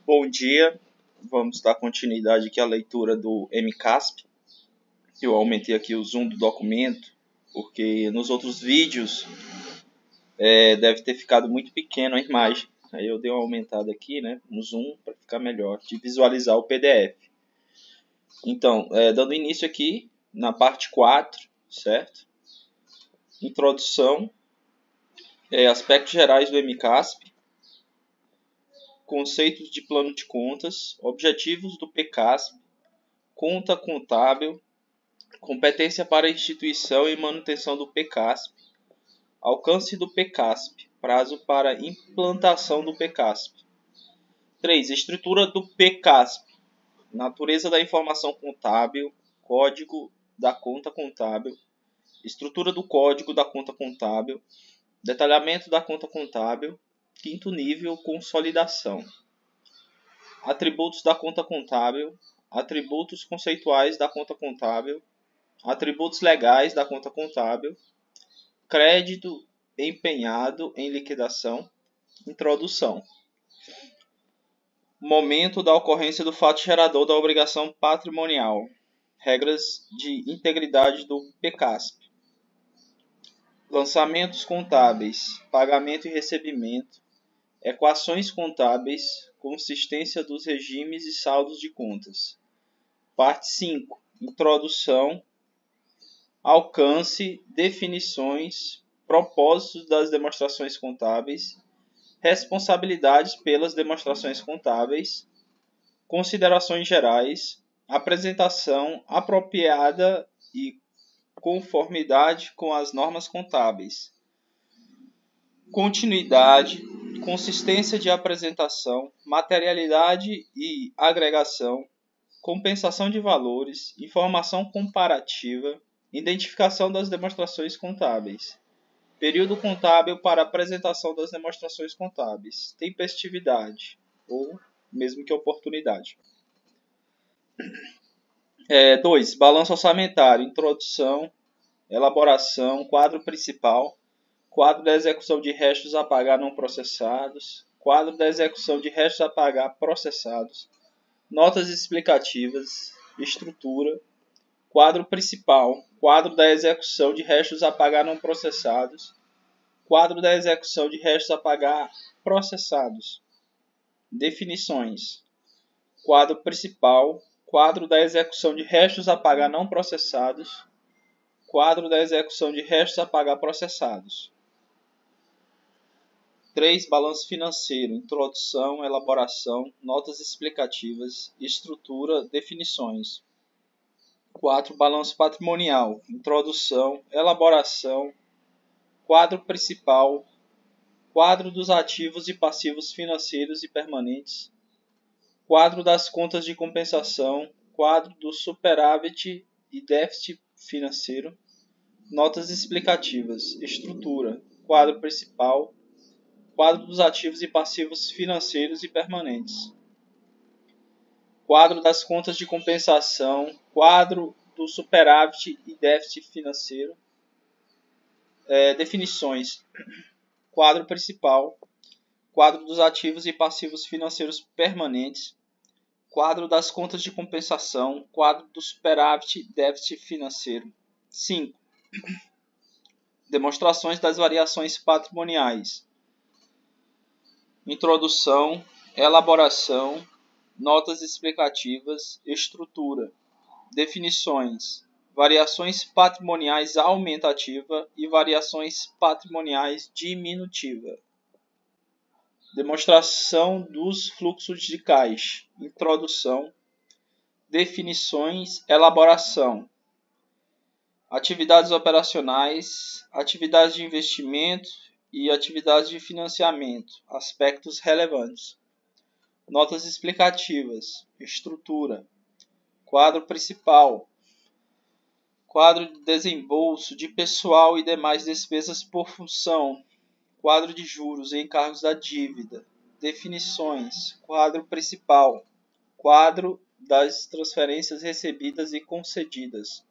Bom dia, vamos dar continuidade aqui à leitura do MCASP. Eu aumentei aqui o zoom do documento, porque nos outros vídeos deve ter ficado muito pequeno a imagem. Aí eu dei uma aumentada aqui, né, no zoom, para ficar melhor de visualizar o PDF. Então, dando início aqui na parte 4, certo? Introdução, aspectos gerais do MCASP. Conceitos de plano de contas, objetivos do PCASP, conta contábil, competência para a instituição e manutenção do PCASP, alcance do PCASP, prazo para implantação do PCASP. 3. Estrutura do PCASP, natureza da informação contábil, código da conta contábil, estrutura do código da conta contábil, detalhamento da conta contábil. 5º nível, consolidação. Atributos da conta contábil, atributos conceituais da conta contábil, atributos legais da conta contábil, crédito empenhado em liquidação, introdução. Momento da ocorrência do fato gerador da obrigação patrimonial, regras de integridade do PCASP. Lançamentos contábeis, pagamento e recebimento, equações contábeis, consistência dos regimes e saldos de contas. Parte 5. Introdução, alcance, definições, propósitos das demonstrações contábeis, responsabilidades pelas demonstrações contábeis, considerações gerais, apresentação apropriada e conformidade com as normas contábeis, continuidade, consistência de apresentação, materialidade e agregação, compensação de valores, informação comparativa, identificação das demonstrações contábeis, período contábil para apresentação das demonstrações contábeis, tempestividade ou mesmo que oportunidade. 2. Balanço orçamentário, introdução, elaboração, quadro principal, quadro da execução de restos a pagar não processados, quadro da execução de restos a pagar processados, notas explicativas, estrutura, quadro principal, quadro da execução de restos a pagar não processados, quadro da execução de restos a pagar processados, definições, quadro principal, quadro da execução de restos a pagar não processados, quadro da execução de restos a pagar processados. 3. Balanço financeiro, introdução, elaboração, notas explicativas, estrutura, definições. 4. Balanço patrimonial, introdução, elaboração, quadro principal, quadro dos ativos e passivos financeiros e permanentes, quadro das contas de compensação, quadro do superávit e déficit financeiro, notas explicativas, estrutura, quadro principal, quadro dos ativos e passivos financeiros e permanentes, quadro das contas de compensação, quadro do superávit e déficit financeiro, definições, quadro principal, quadro dos ativos e passivos financeiros permanentes, quadro das contas de compensação, quadro do superávit e déficit financeiro. 5. Demonstrações das variações patrimoniais. Introdução, elaboração, notas explicativas, estrutura, definições, variações patrimoniais aumentativa e variações patrimoniais diminutiva. Demonstração dos fluxos de caixa, introdução, definições, elaboração, atividades operacionais, atividades de investimento e atividades de financiamento, aspectos relevantes. Notas explicativas, estrutura, quadro principal, quadro de desembolso de pessoal e demais despesas por função, quadro de juros e encargos da dívida, definições, quadro principal, quadro das transferências recebidas e concedidas.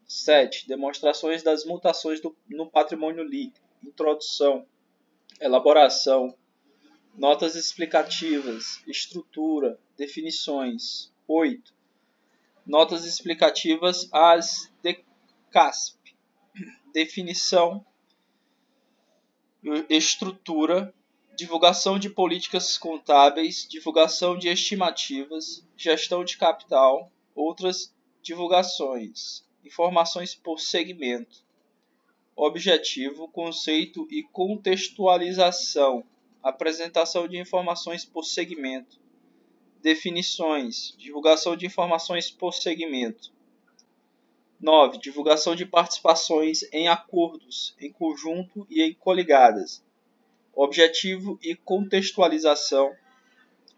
7. Demonstrações das mutações no patrimônio líquido, introdução, elaboração, Notas explicativas, estrutura, definições. 8. Notas explicativas às DCASP. Definição, estrutura, divulgação de políticas contábeis, divulgação de estimativas, gestão de capital, outras divulgações, informações por segmento, objetivo, conceito e contextualização, apresentação de informações por segmento, definições, divulgação de informações por segmento. 9. Divulgação de participações em acordos, em conjunto e em coligadas. Objetivo e contextualização,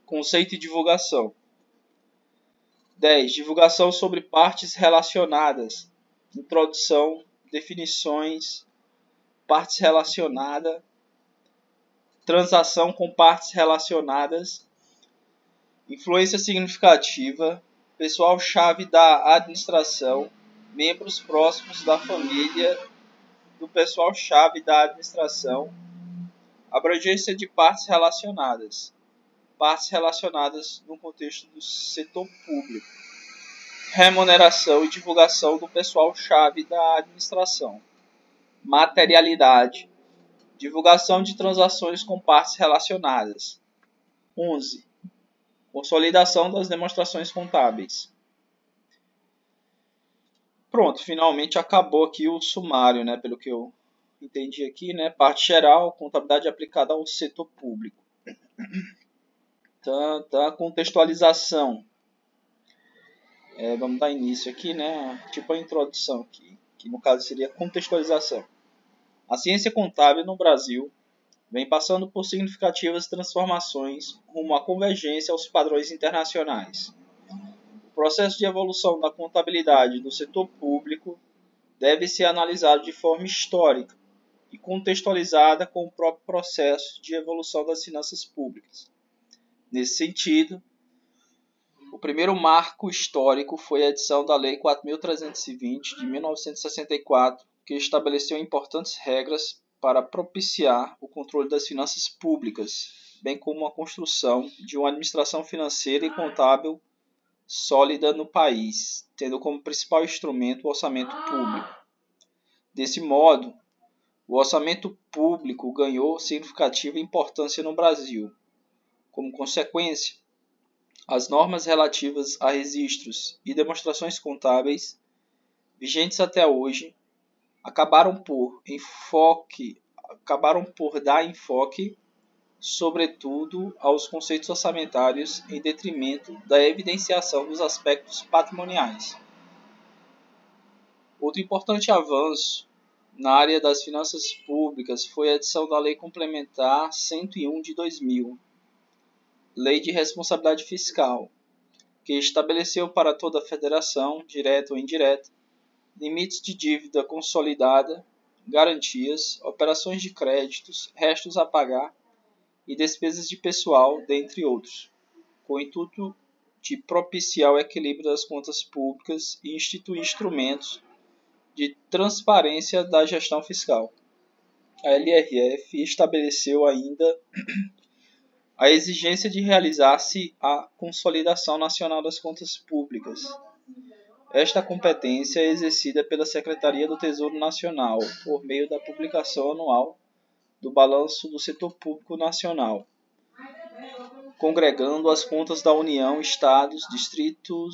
conceito e divulgação. 10. Divulgação sobre partes relacionadas. Introdução, definições, partes relacionadas, transação com partes relacionadas, influência significativa, pessoal-chave da administração, membros próximos da família do pessoal-chave da administração, abrangência de partes relacionadas no contexto do setor público, remuneração e divulgação do pessoal-chave da administração, materialidade, divulgação de transações com partes relacionadas. 11. Consolidação das demonstrações contábeis. Pronto, finalmente acabou aqui o sumário, né? Pelo que eu entendi aqui, né? Parte geral, contabilidade aplicada ao setor público. Tá, contextualização. Vamos dar início aqui, né? Tipo a introdução aqui, que no caso seria contextualização. A ciência contábil no Brasil vem passando por significativas transformações rumo à convergência aos padrões internacionais. O processo de evolução da contabilidade do setor público deve ser analisado de forma histórica e contextualizada com o próprio processo de evolução das finanças públicas. Nesse sentido, o primeiro marco histórico foi a edição da Lei 4.320 de 1964, que estabeleceu importantes regras para propiciar o controle das finanças públicas, bem como a construção de uma administração financeira e contábil sólida no país, tendo como principal instrumento o orçamento público. Desse modo, o orçamento público ganhou significativa importância no Brasil. Como consequência, as normas relativas a registros e demonstrações contábeis vigentes até hoje acabaram por dar enfoque, sobretudo, aos conceitos orçamentários em detrimento da evidenciação dos aspectos patrimoniais. Outro importante avanço na área das finanças públicas foi a edição da Lei Complementar 101 de 2000, Lei de Responsabilidade Fiscal, que estabeleceu para toda a federação, direta ou indireta, limites de dívida consolidada, garantias, operações de créditos, restos a pagar e despesas de pessoal, dentre outros, com o intuito de propiciar o equilíbrio das contas públicas e instituir instrumentos de transparência da gestão fiscal. A LRF estabeleceu ainda a exigência de realizar-se a Consolidação Nacional das Contas Públicas. Esta competência é exercida pela Secretaria do Tesouro Nacional, por meio da publicação anual do Balanço do Setor Público Nacional, congregando as contas da União, Estados, Distrito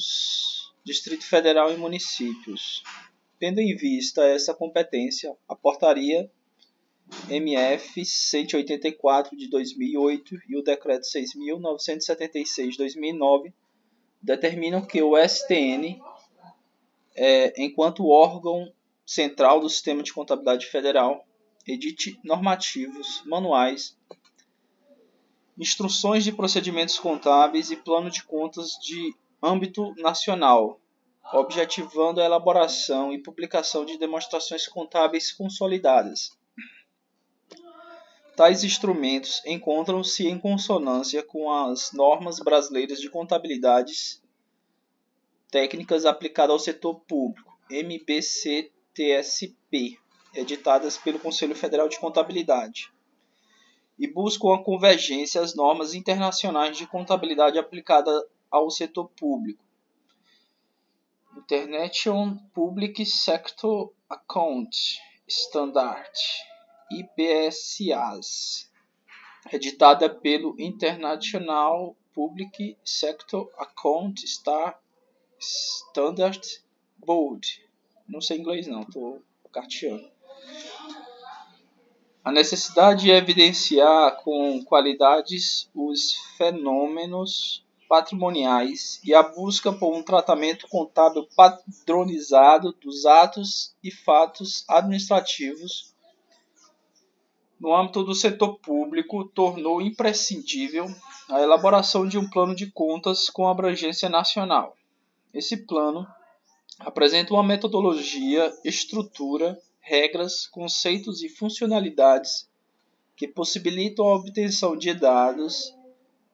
Federal e municípios. Tendo em vista essa competência, a Portaria MF 184 de 2008 e o Decreto 6.976 de 2009 determinam que o STN, enquanto órgão central do Sistema de Contabilidade Federal, edite normativos, manuais, instruções de procedimentos contábeis e plano de contas de âmbito nacional, objetivando a elaboração e publicação de demonstrações contábeis consolidadas. Tais instrumentos encontram-se em consonância com as normas brasileiras de contabilidades técnicas aplicadas ao setor público, MBCTSP, editadas pelo Conselho Federal de Contabilidade, e buscam a convergência às normas internacionais de contabilidade aplicada ao setor público. International Public Sector Account Standard, IPSAS, editada pelo International Public Sector Account Standard Board. Não sei inglês não, estou carteando. A necessidade de evidenciar com qualidades os fenômenos patrimoniais e a busca por um tratamento contábil padronizado dos atos e fatos administrativos no âmbito do setor público tornou imprescindível a elaboração de um plano de contas com abrangência nacional. Esse plano apresenta uma metodologia, estrutura, regras, conceitos e funcionalidades que possibilitam a obtenção de dados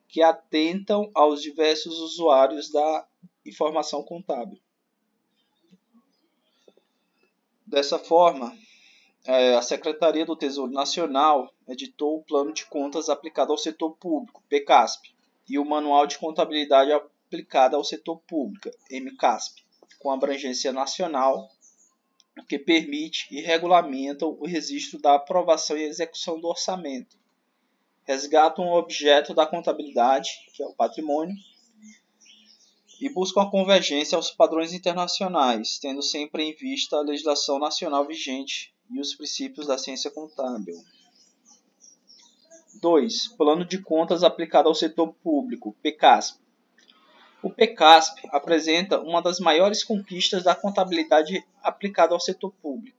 que atentam aos diversos usuários da informação contábil. Dessa forma, a Secretaria do Tesouro Nacional editou o Plano de Contas aplicado ao setor público, PCASP, e o Manual de Contabilidade aplicada ao setor público, MCASP, com abrangência nacional, que permite e regulamentam o registro da aprovação e execução do orçamento, resgatam o objeto da contabilidade, que é o patrimônio, e buscam a convergência aos padrões internacionais, tendo sempre em vista a legislação nacional vigente e os princípios da ciência contábil. 2. Plano de contas aplicado ao setor público, PCASP. O PCASP apresenta uma das maiores conquistas da contabilidade aplicada ao setor público.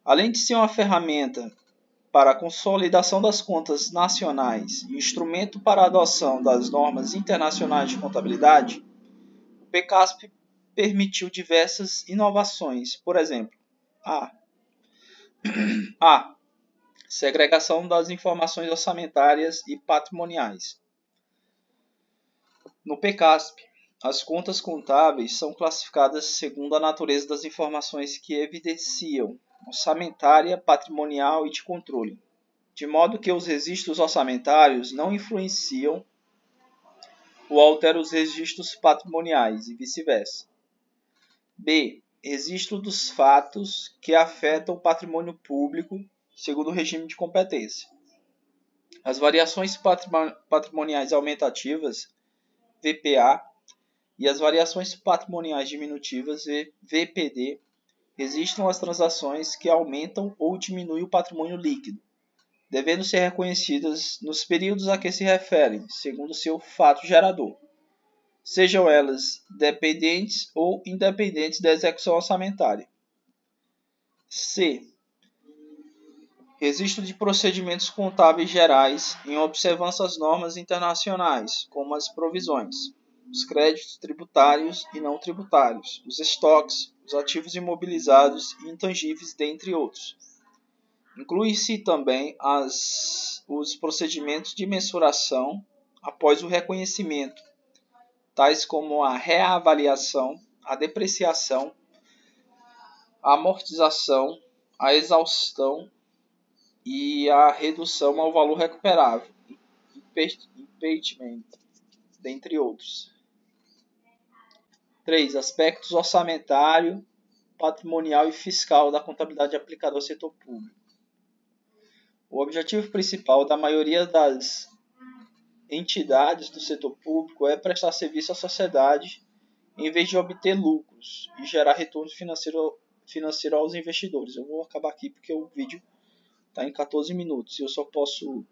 Além de ser uma ferramenta para a consolidação das contas nacionais e instrumento para a adoção das normas internacionais de contabilidade, o PCASP permitiu diversas inovações. Por exemplo, a segregação das informações orçamentárias e patrimoniais. No PCASP, as contas contábeis são classificadas segundo a natureza das informações que evidenciam, orçamentária, patrimonial e de controle, de modo que os registros orçamentários não influenciam ou alteram os registros patrimoniais e vice-versa. B. Registro dos fatos que afetam o patrimônio público segundo o regime de competência. As variações patrimoniais aumentativas, VPA, e as variações patrimoniais diminutivas, VPD, registram as transações que aumentam ou diminuem o patrimônio líquido, devendo ser reconhecidas nos períodos a que se referem, segundo seu fato gerador, sejam elas dependentes ou independentes da execução orçamentária. C. Registro de procedimentos contábeis gerais em observância às normas internacionais, como as provisões, os créditos tributários e não tributários, os estoques, os ativos imobilizados e intangíveis, dentre outros. Inclui-se também os procedimentos de mensuração após o reconhecimento, tais como a reavaliação, a depreciação, a amortização, a exaustão e a redução ao valor recuperável, impeachment, dentre outros. 3. Aspectos orçamentário, patrimonial e fiscal da contabilidade aplicada ao setor público. O objetivo principal da maioria das entidades do setor público é prestar serviço à sociedade em vez de obter lucros e gerar retorno financeiro aos investidores. Eu vou acabar aqui porque o vídeo está em 14 minutos e eu só posso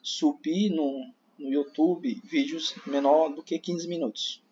subir no YouTube vídeos menor do que 15 minutos.